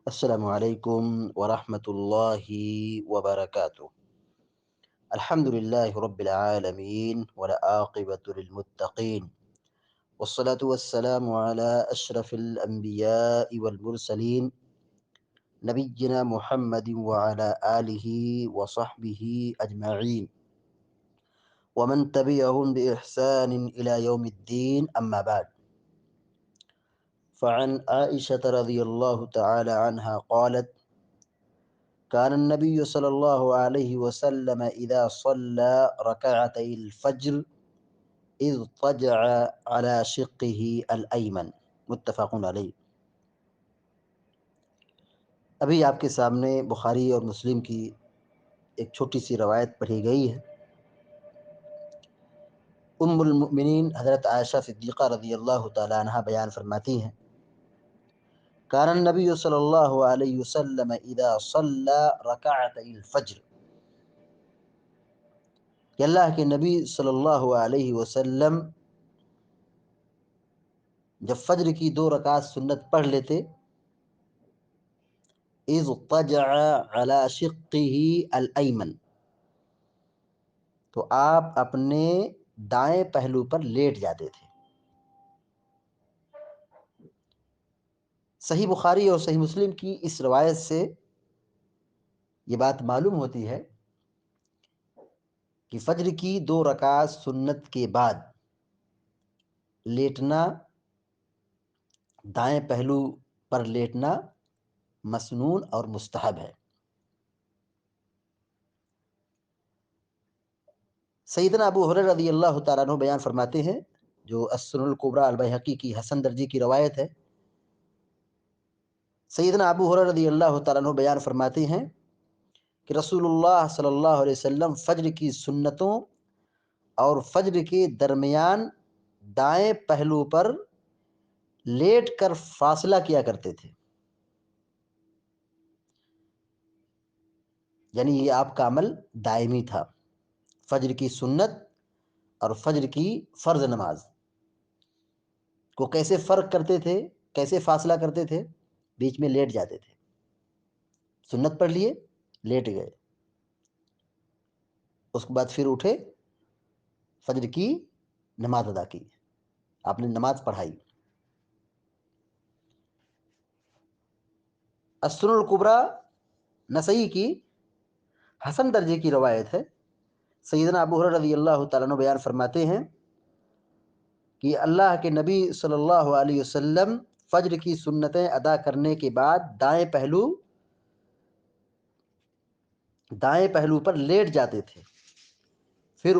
السلام علیکم ورحمۃ اللہ وبرکاتہ۔ الحمد للہ رب العالمین والعاقبۃ للمتقین والصلاة والسلام علی اشرف الانبیاء والمرسلین نبینا محمد وعلی آلہ وصحبہ اجمعین ومن تبعهم بإحسان إلى يوم الدين أما بعد، فعن عائشة رضی اللہ تعالی عنہا قالت كان النبي صلى الله عليه وسلم إذا صلى ركعتي الفجر اضطجع على شقه الأيمن، متفق علیہ۔ ابھی آپ کے سامنے بخاری اور مسلم کی ایک چھوٹی سی روایت پڑھی گئی ہے۔ ام المؤمنین حضرت عائشہ صدیقہ رضی اللہ تعالی عنہ بیان فرماتی ہیں، كان النبی صلی اللہ علیہ وسلم اذا صلی رکعتي الفجر، کہ اللہ کے نبی صلی اللہ علیہ وسلم جب فجر کی 2 رکعت سنت پڑھ لیتے، اضطجع على شقه الایمن، تو آپ اپنے دائیں پہلو پر لیٹ جاتے تھے۔ صحیح بخاری اور صحیح مسلم کی اس روایت سے یہ بات معلوم ہوتی ہے کہ فجر کی 2 رکعت سنت کے بعد لیٹنا، دائیں پہلو پر لیٹنا مسنون اور مستحب ہے۔ سیدنا ابو ہریرہ رضی اللہ تعالیٰ عنہ بیان فرماتے ہیں، جو السنن الکبریٰ البیہقی کی حسن درجی کی روایت ہے۔ سیدنا ابو ہریرہ رضی اللہ تعالیٰ عنہ بیان فرماتے ہیں کہ رسول اللہ صلی اللہ علیہ وسلم فجر کی سنتوں اور فجر کے درمیان دائیں پہلو پر لیٹ کر فاصلہ کیا کرتے تھے، یعنی یہ آپ کا عمل دائمی تھا۔ فجر کی سنت اور فجر کی فرض نماز کو کیسے فرق کرتے تھے، کیسے فاصلہ کرتے تھے؟ بیچ میں لیٹ جاتے تھے، سنت پڑھ لیے، لیٹ گئے، اس کے بعد پھر اٹھے، فجر کی نماز ادا کی، آپ نے نماز پڑھائی۔ السنن الکبریٰ نسائی کی حسن درجے کی روایت ہے۔ سیدنا ابو ہریرہ رضی اللہ تعالیٰ عنہ بیان فرماتے ہیں کہ اللہ کے نبی صلی اللہ علیہ وسلم فجر کی سنتیں ادا کرنے کے بعد دائیں پہلو پر لیٹ جاتے تھے، پھر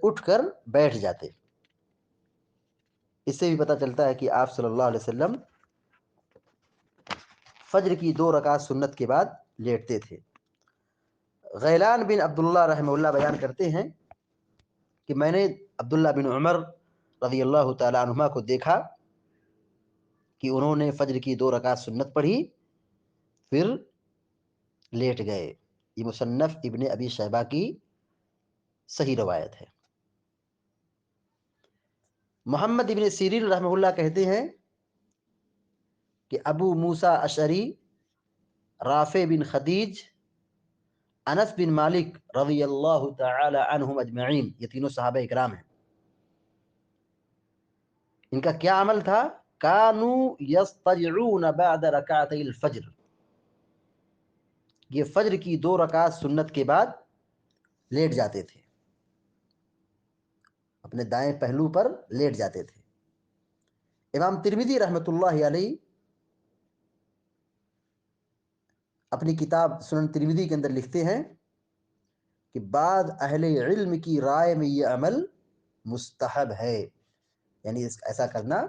اٹھ کر بیٹھ جاتے۔ اس سے بھی پتہ چلتا ہے کہ آپ صلی اللہ علیہ وسلم فجر کی 2 رکعت سنت کے بعد لیٹتے تھے۔ غیلان بن عبداللہ رحمہ اللہ بیان کرتے ہیں کہ میں نے عبداللہ بن عمر رضی اللہ تعالی عنہما کو دیکھا کہ انہوں نے فجر کی 2 رکعت سنت پڑھی، پھر لیٹ گئے۔ یہ مصنف ابن ابی شیبہ کی صحیح روایت ہے۔ محمد ابن سیرین رحمہ اللہ کہتے ہیں کہ ابو موسیٰ اشعری، رافع بن خدیج، انس بن مالک رضی اللہ تعالی عنہم اجمعین، یہ تینوں صحابہ اکرام ہیں، ان کا کیا عمل تھا؟ کانوا یضطجعون بعد رکعتي الفجر، یہ فجر کی 2 رکعت سنت کے بعد لیٹ جاتے تھے، اپنے دائیں پہلو پر لیٹ جاتے تھے۔ امام ترمذی رحمۃ اللہ علیہ اپنی کتاب سنن ترمذی کے اندر لکھتے ہیں کہ بعض اہل علم کی رائے میں یہ عمل مستحب ہے، یعنی ایسا کرنا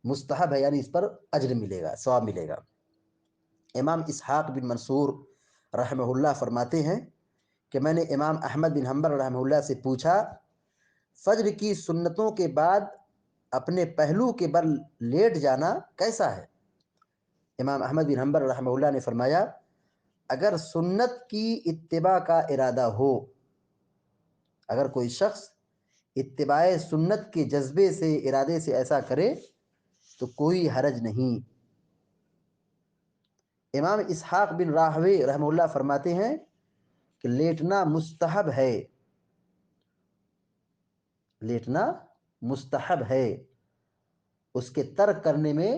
مستحب ہے، یعنی اس پر اجر ملے گا، ثواب ملے گا۔ امام اسحاق بن منصور رحمہ اللہ فرماتے ہیں کہ میں نے امام احمد بن حنبل رحمہ اللہ سے پوچھا، فجر کی سنتوں کے بعد اپنے پہلو کے بل لیٹ جانا کیسا ہے؟ امام احمد بن حنبل رحمہ اللہ نے فرمایا، اگر سنت کی اتباع کا ارادہ ہو، اگر کوئی شخص اتباع سنت کے جذبے سے، ارادے سے ایسا کرے تو کوئی حرج نہیں۔ امام اسحاق بن راہوی رحمہ اللہ فرماتے ہیں کہ لیٹنا مستحب ہے، لیٹنا مستحب ہے، اس کے ترک کرنے میں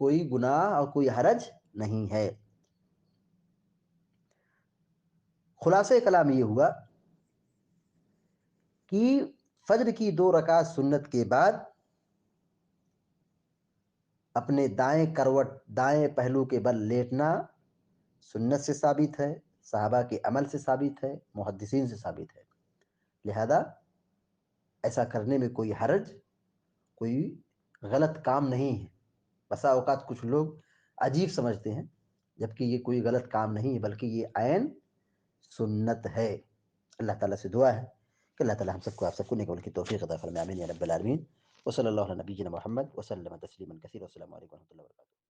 کوئی گناہ اور کوئی حرج نہیں ہے۔ خلاصہ کلام یہ ہوا کہ فجر کی 2 رکعت سنت کے بعد اپنے دائیں کروٹ، دائیں پہلو کے بل لیٹنا سنت سے ثابت ہے، صحابہ کے عمل سے ثابت ہے، محدثین سے ثابت ہے، لہذا ایسا کرنے میں کوئی حرج، کوئی غلط کام نہیں ہے۔ بسا اوقات کچھ لوگ عجیب سمجھتے ہیں، جبکہ یہ کوئی غلط کام نہیں ہے، بلکہ یہ عین سنت ہے۔ اللہ تعالیٰ سے دعا ہے کہ اللہ تعالیٰ ہم سب کو، آپ سب کو نیک عمل کی توفیق عطا فرمائے، آمین یا رب العالمین۔ وصلی اللہ علی نبینا محمد وسلم تسلیما کثیرا، والسلام علیکم ورحمۃ اللہ وبرکاتہ۔